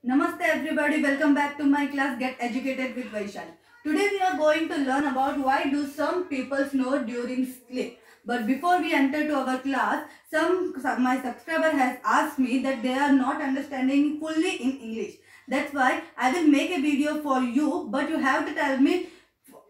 Namaste everybody, welcome back to my class Get Educated with Vaishali. Today we are going to learn about why do some people snore during sleep. But before we enter to our class, my subscriber has asked me that they are not understanding fully in English. That's why I will make a video for you, but you have to tell me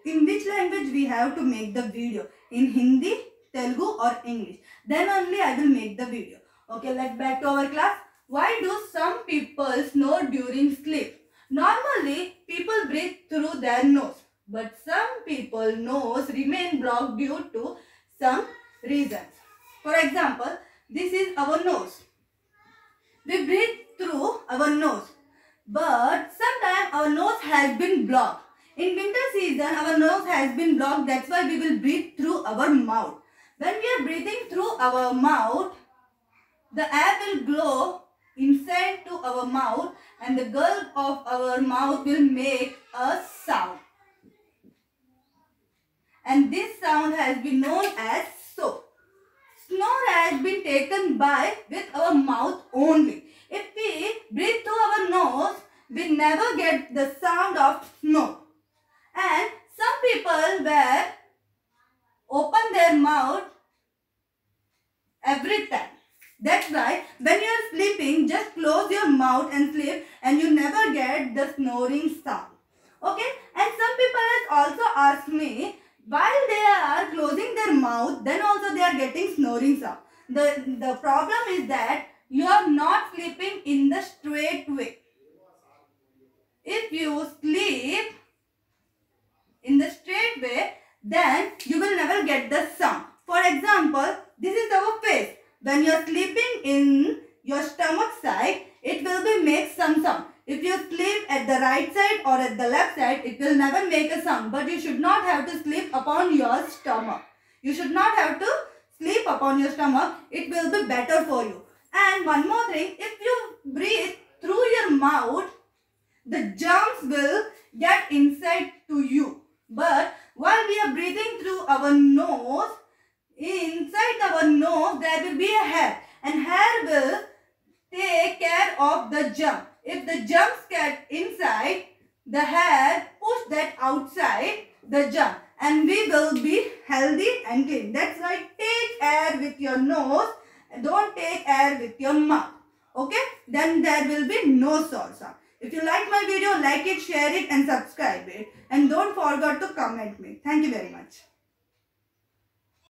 in which language we have to make the video. In Hindi, Telugu or English. Then only I will make the video. Okay, let's back to our class. Why do some people snore during sleep? Normally, people breathe through their nose, but some people nose remain blocked due to some reasons. For example, this is our nose. We breathe through our nose, but sometimes our nose has been blocked. In winter season, our nose has been blocked. That's why we will breathe through our mouth. When we are breathing through our mouth, the air will blow inside to our mouth and the gulp of our mouth will make a sound. And this sound has been known as so. Snore has been taken by with our mouth only. If we breathe through our nose, we never get the sound of snore. And some people will open their mouth every time. That's why when you are sleeping, just close your mouth and sleep and you never get the snoring sound. Okay? And some people has also asked me, while they are closing their mouth, then also they are getting snoring sound. The problem is that you are not sleeping in the straight way. If you sleep in the straight way, then you will never get the sound. For example, this is our face. When you are sleeping in your stomach side, it will be make some sound. If you sleep at the right side or at the left side, it will never make a sound. But you should not have to sleep upon your stomach. You should not have to sleep upon your stomach. It will be better for you. And one more thing, if you breathe through your mouth, the germs will get inside to you. But while we are breathing through our nose, inside our nose there will be a hair, and hair will take care of the germ. If the germs get inside, the hair push that outside the germ and we will be healthy and clean. That's why take air with your nose, don't take air with your mouth. Okay? Then there will be no sound. If you like my video, like it, share it and subscribe it. And don't forget to comment me. Thank you very much.